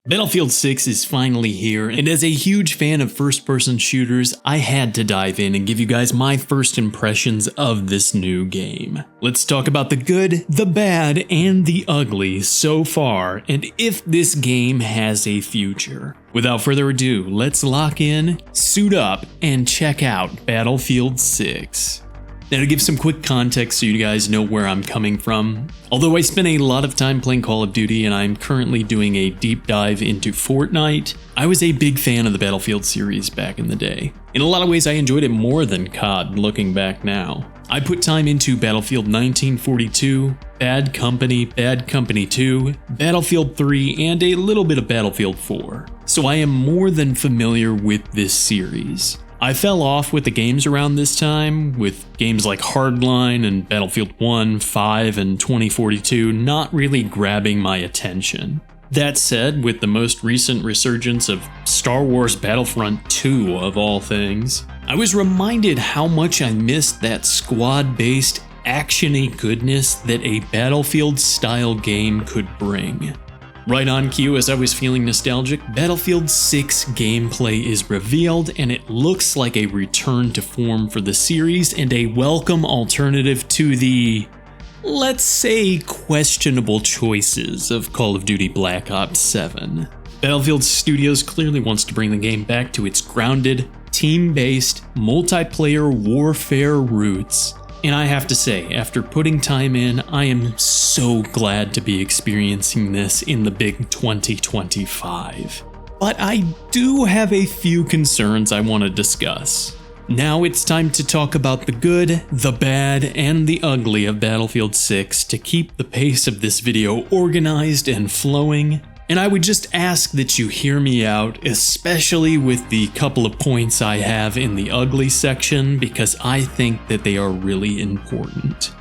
Battlefield 6 is finally here, and as a huge fan of first-person shooters, I had to dive in and give you guys my first impressions of this new game. Let's talk about the good, the bad, and the ugly so far, and if this game has a future. Without further ado, let's lock in, suit up, and check out Battlefield 6. Now to give some quick context so you guys know where I'm coming from, although I spent a lot of time playing Call of Duty and I'm currently doing a deep dive into Fortnite, I was a big fan of the Battlefield series back in the day. In a lot of ways I enjoyed it more than COD looking back now. I put time into Battlefield 1942, Bad Company 2, Battlefield 3, and a little bit of Battlefield 4, so I am more than familiar with this series. I fell off with the games around this time, with games like Hardline and Battlefield 1, 5, and 2042 not really grabbing my attention. That said, with the most recent resurgence of Star Wars Battlefront 2 of all things, I was reminded how much I missed that squad-based, action-y goodness that a Battlefield-style game could bring. Right on cue, as I was feeling nostalgic, Battlefield 6 gameplay is revealed, and it looks like a return to form for the series and a welcome alternative to the, let's say, questionable choices of Call of Duty Black Ops 7. Battlefield Studios clearly wants to bring the game back to its grounded, team-based, multiplayer warfare roots. And I have to say, after putting time in, I am so glad to be experiencing this in the big 2025. But I do have a few concerns I want to discuss. Now it's time to talk about the good, the bad, and the ugly of Battlefield 6 to keep the pace of this video organized and flowing. And I would just ask that you hear me out, especially with the couple of points I have in the ugly section, because I think that they are really important.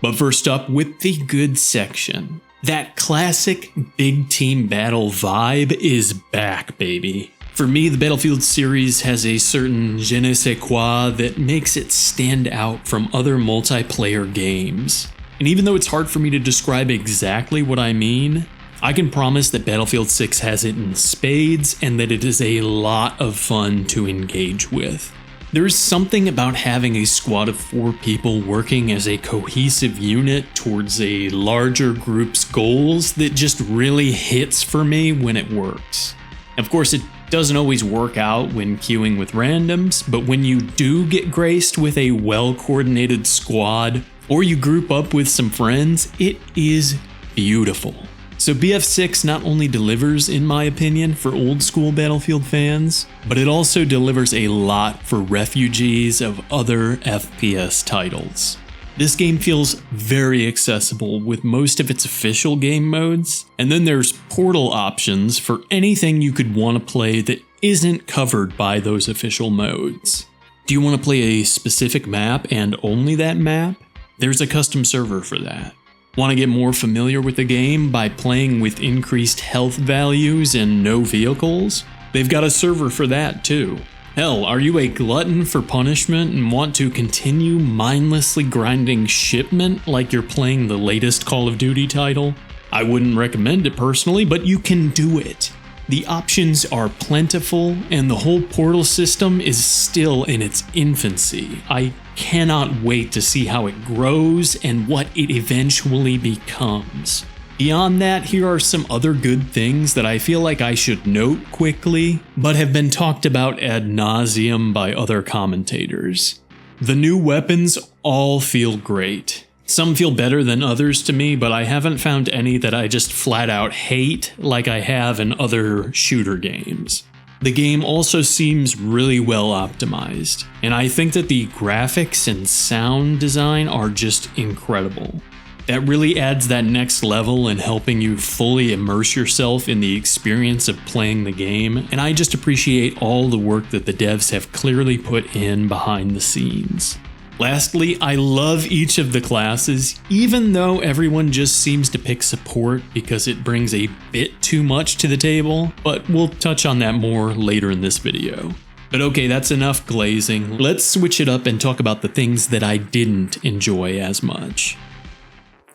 But first up, with the good section. That classic big team battle vibe is back, baby. For me, the Battlefield series has a certain je ne sais quoi that makes it stand out from other multiplayer games. And even though it's hard for me to describe exactly what I mean, I can promise that Battlefield 6 has it in spades and that it is a lot of fun to engage with. There is something about having a squad of 4 people working as a cohesive unit towards a larger group's goals that just really hits for me when it works. Of course, it doesn't always work out when queuing with randoms, but when you do get graced with a well-coordinated squad, or you group up with some friends, it is beautiful. So BF6 not only delivers, in my opinion, for old school Battlefield fans, but it also delivers a lot for refugees of other FPS titles. This game feels very accessible with most of its official game modes, and then there's portal options for anything you could want to play that isn't covered by those official modes. Do you want to play a specific map and only that map? There's a custom server for that. Want to get more familiar with the game by playing with increased health values and no vehicles? They've got a server for that too. Hell, are you a glutton for punishment and want to continue mindlessly grinding shipment like you're playing the latest Call of Duty title? I wouldn't recommend it personally, but you can do it. The options are plentiful, and the whole portal system is still in its infancy. I cannot wait to see how it grows and what it eventually becomes. Beyond that, here are some other good things that I feel like I should note quickly, but have been talked about ad nauseum by other commentators. The new weapons all feel great. Some feel better than others to me, but I haven't found any that I just flat out hate like I have in other shooter games. The game also seems really well optimized, and I think that the graphics and sound design are just incredible. That really adds that next level in helping you fully immerse yourself in the experience of playing the game, and I just appreciate all the work that the devs have clearly put in behind the scenes. Lastly, I love each of the classes, even though everyone just seems to pick support because it brings a bit too much to the table, but we'll touch on that more later in this video. But okay, that's enough glazing. Let's switch it up and talk about the things that I didn't enjoy as much.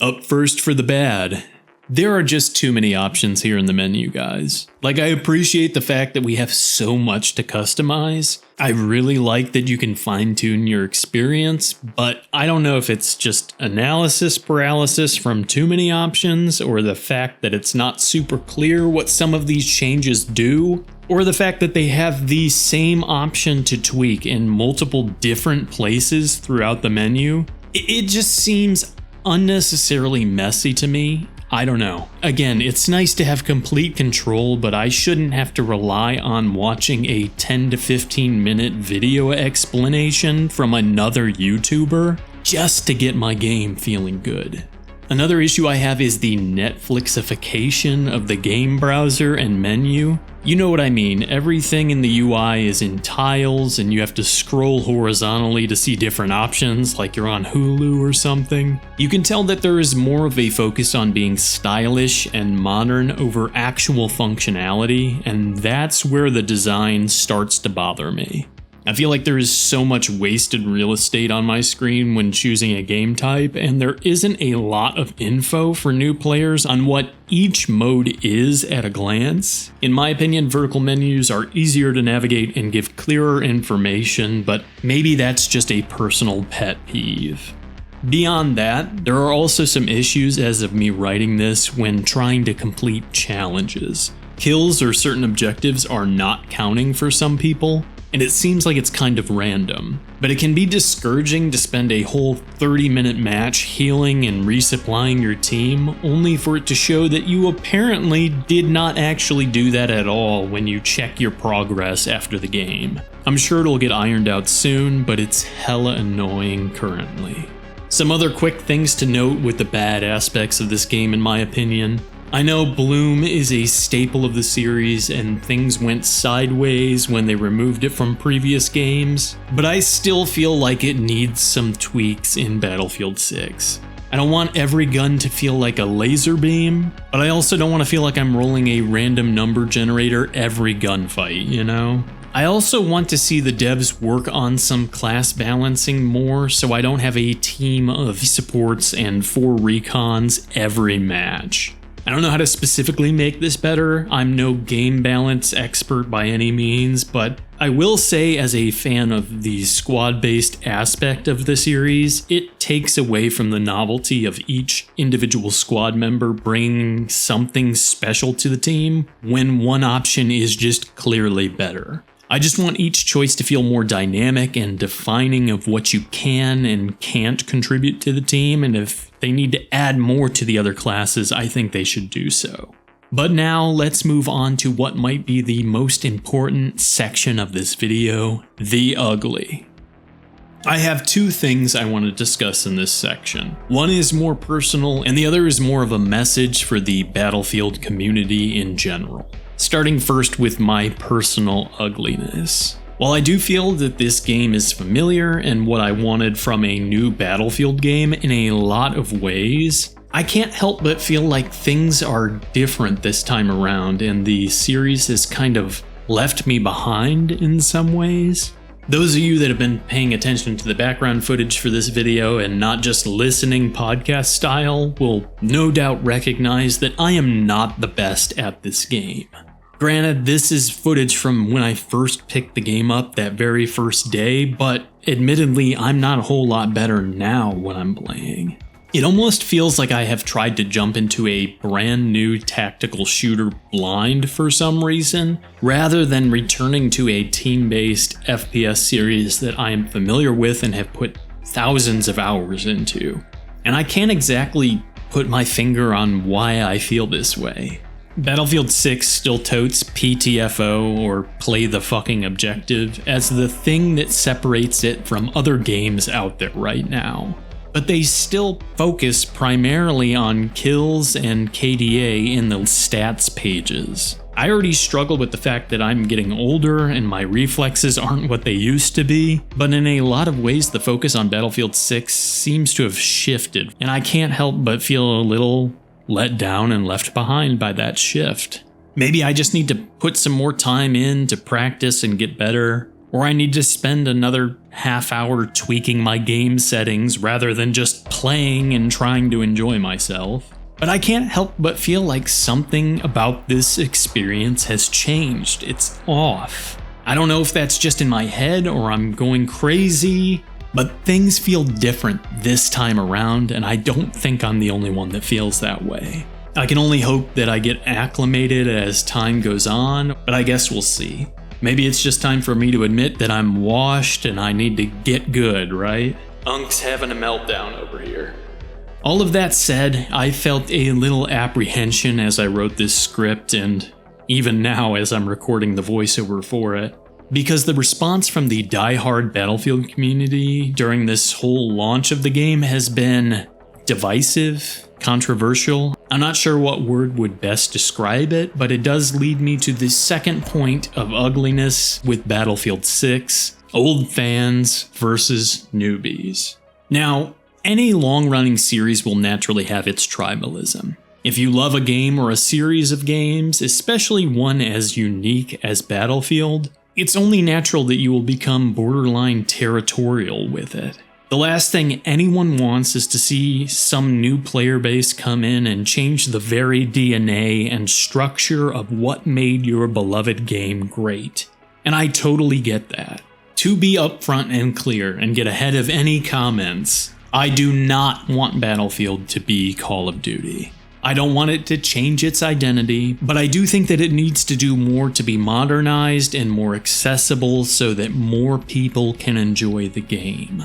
Up first for the bad. There are just too many options here in the menu, guys. Like, I appreciate the fact that we have so much to customize. I really like that you can fine-tune your experience, but I don't know if it's just analysis paralysis from too many options, or the fact that it's not super clear what some of these changes do, or the fact that they have the same option to tweak in multiple different places throughout the menu. It just seems unnecessarily messy to me. I don't know. Again, it's nice to have complete control, but I shouldn't have to rely on watching a 10 to 15 minute video explanation from another YouTuber just to get my game feeling good. Another issue I have is the Netflixification of the game browser and menu. You know what I mean, everything in the UI is in tiles and you have to scroll horizontally to see different options like you're on Hulu or something. You can tell that there is more of a focus on being stylish and modern over actual functionality, and that's where the design starts to bother me. I feel like there is so much wasted real estate on my screen when choosing a game type, and there isn't a lot of info for new players on what each mode is at a glance. In my opinion, vertical menus are easier to navigate and give clearer information, but maybe that's just a personal pet peeve. Beyond that, there are also some issues as of me writing this when trying to complete challenges. Kills or certain objectives are not counting for some people, and it seems like it's kind of random. But it can be discouraging to spend a whole 30-minute match healing and resupplying your team, only for it to show that you apparently did not actually do that at all when you check your progress after the game. I'm sure it'll get ironed out soon, but it's hella annoying currently. Some other quick things to note with the bad aspects of this game in my opinion. I know Bloom is a staple of the series and things went sideways when they removed it from previous games, but I still feel like it needs some tweaks in Battlefield 6. I don't want every gun to feel like a laser beam, but I also don't want to feel like I'm rolling a random number generator every gunfight, you know? I also want to see the devs work on some class balancing more so I don't have a team of supports and 4 recons every match. I don't know how to specifically make this better. I'm no game balance expert by any means, but I will say as a fan of the squad-based aspect of the series, it takes away from the novelty of each individual squad member bringing something special to the team when one option is just clearly better. I just want each choice to feel more dynamic and defining of what you can and can't contribute to the team, and if they need to add more to the other classes, I think they should do so. But now let's move on to what might be the most important section of this video, the ugly. I have 2 things I want to discuss in this section. One is more personal, and the other is more of a message for the Battlefield community in general. Starting first with my personal ugliness. While I do feel that this game is familiar and what I wanted from a new Battlefield game in a lot of ways, I can't help but feel like things are different this time around and the series has kind of left me behind in some ways. Those of you that have been paying attention to the background footage for this video and not just listening podcast style will no doubt recognize that I am not the best at this game. Granted, this is footage from when I first picked the game up that very first day, but admittedly, I'm not a whole lot better now when I'm playing. It almost feels like I have tried to jump into a brand new tactical shooter blind for some reason, rather than returning to a team-based FPS series that I am familiar with and have put thousands of hours into. And I can't exactly put my finger on why I feel this way. Battlefield 6 still totes PTFO, or play the fucking objective, as the thing that separates it from other games out there right now. But they still focus primarily on kills and KDA in the stats pages. I already struggle with the fact that I'm getting older and my reflexes aren't what they used to be, but in a lot of ways the focus on Battlefield 6 seems to have shifted, and I can't help but feel a little let down and left behind by that shift. Maybe I just need to put some more time in to practice and get better, or I need to spend another half hour tweaking my game settings rather than just playing and trying to enjoy myself. But I can't help but feel like something about this experience has changed. It's off. I don't know if that's just in my head or I'm going crazy, but things feel different this time around, and I don't think I'm the only one that feels that way. I can only hope that I get acclimated as time goes on, but I guess we'll see. Maybe it's just time for me to admit that I'm washed and I need to get good, right? Unk's having a meltdown over here. All of that said, I felt a little apprehension as I wrote this script, and even now as I'm recording the voiceover for it, because the response from the die-hard Battlefield community during this whole launch of the game has been divisive, controversial. I'm not sure what word would best describe it, but it does lead me to the second point of ugliness with Battlefield 6, old fans versus newbies. Now, any long-running series will naturally have its tribalism. If you love a game or a series of games, especially one as unique as Battlefield, it's only natural that you will become borderline territorial with it. The last thing anyone wants is to see some new player base come in and change the very DNA and structure of what made your beloved game great. And I totally get that. To be upfront and clear and get ahead of any comments, I do not want Battlefield to be Call of Duty. I don't want it to change its identity, but I do think that it needs to do more to be modernized and more accessible so that more people can enjoy the game.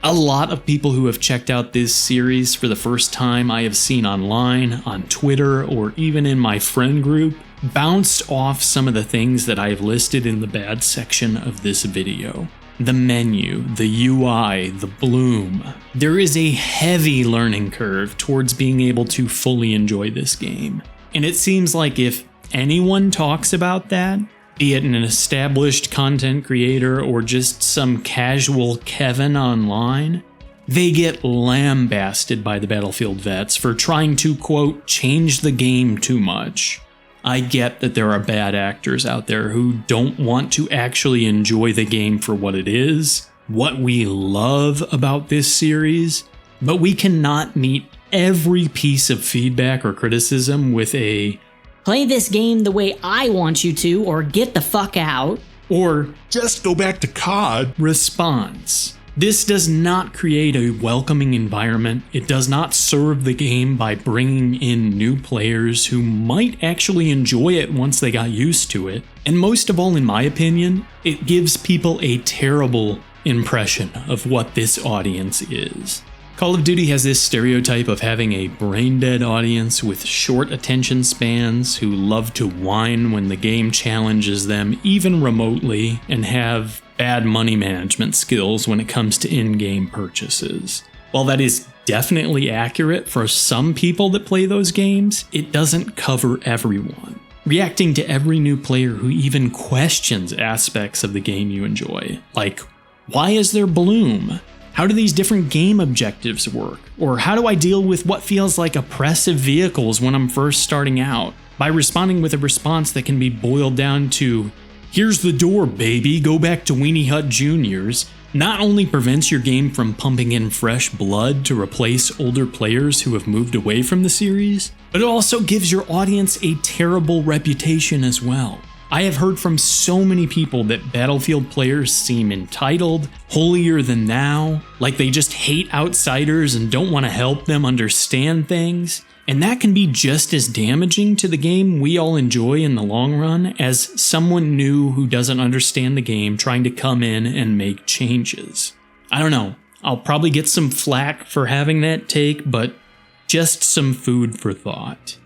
A lot of people who have checked out this series for the first time I have seen online, on Twitter, or even in my friend group, bounced off some of the things that I have listed in the bad section of this video. The menu, the UI, the bloom. There is a heavy learning curve towards being able to fully enjoy this game. And it seems like if anyone talks about that, be it an established content creator or just some casual Kevin online, they get lambasted by the Battlefield vets for trying to, quote, change the game too much. I get that there are bad actors out there who don't want to actually enjoy the game for what it is, what we love about this series, but we cannot meet every piece of feedback or criticism with a "Play this game the way I want you to, or get the fuck out," or "Just go back to COD" response. This does not create a welcoming environment. It does not serve the game by bringing in new players who might actually enjoy it once they got used to it. And most of all, in my opinion, it gives people a terrible impression of what this audience is. Call of Duty has this stereotype of having a brain-dead audience with short attention spans who love to whine when the game challenges them even remotely and have bad money management skills when it comes to in-game purchases. While that is definitely accurate for some people that play those games, it doesn't cover everyone. Reacting to every new player who even questions aspects of the game you enjoy, like, why is there bloom? How do these different game objectives work? Or how do I deal with what feels like oppressive vehicles when I'm first starting out? By responding with a response that can be boiled down to, "Here's the door, baby, go back to Weenie Hut Juniors," not only prevents your game from pumping in fresh blood to replace older players who have moved away from the series, but it also gives your audience a terrible reputation as well. I have heard from so many people that Battlefield players seem entitled, holier than thou, like they just hate outsiders and don't want to help them understand things. And that can be just as damaging to the game we all enjoy in the long run as someone new who doesn't understand the game trying to come in and make changes. I don't know, I'll probably get some flack for having that take, but just some food for thought.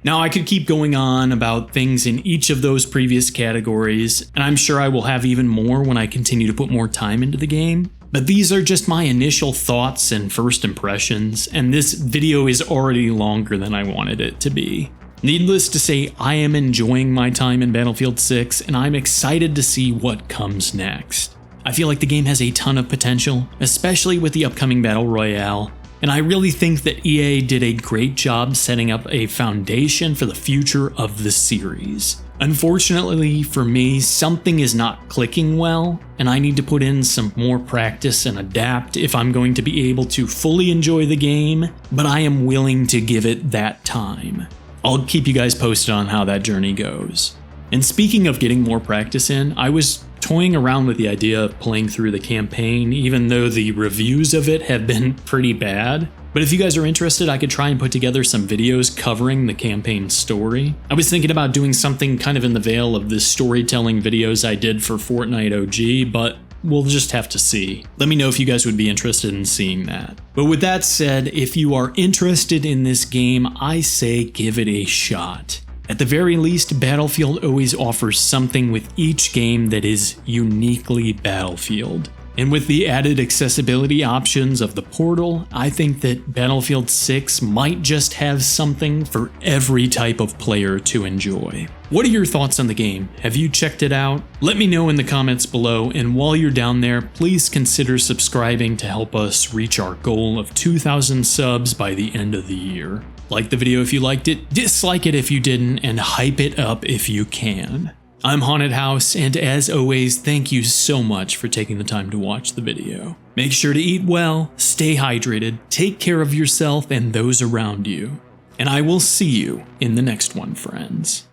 Now, I could keep going on about things in each of those previous categories, and I'm sure I will have even more when I continue to put more time into the game. But these are just my initial thoughts and first impressions, and this video is already longer than I wanted it to be. Needless to say, I am enjoying my time in Battlefield 6, and I'm excited to see what comes next. I feel like the game has a ton of potential, especially with the upcoming Battle Royale, and I really think that EA did a great job setting up a foundation for the future of the series. Unfortunately for me, something is not clicking well, and I need to put in some more practice and adapt if I'm going to be able to fully enjoy the game, but I am willing to give it that time. I'll keep you guys posted on how that journey goes. And speaking of getting more practice in, I was toying around with the idea of playing through the campaign, even though the reviews of it have been pretty bad. But if you guys are interested, I could try and put together some videos covering the campaign story. I was thinking about doing something kind of in the vein of the storytelling videos I did for Fortnite OG, but we'll just have to see. Let me know if you guys would be interested in seeing that. But with that said, if you are interested in this game, I say give it a shot. At the very least, Battlefield always offers something with each game that is uniquely Battlefield. And with the added accessibility options of the portal, I think that Battlefield 6 might just have something for every type of player to enjoy. What are your thoughts on the game? Have you checked it out? Let me know in the comments below, and while you're down there, please consider subscribing to help us reach our goal of 2,000 subs by the end of the year. Like the video if you liked it, dislike it if you didn't, and hype it up if you can. I'm Haunted House, and as always, thank you so much for taking the time to watch the video. Make sure to eat well, stay hydrated, take care of yourself and those around you, and I will see you in the next one, friends.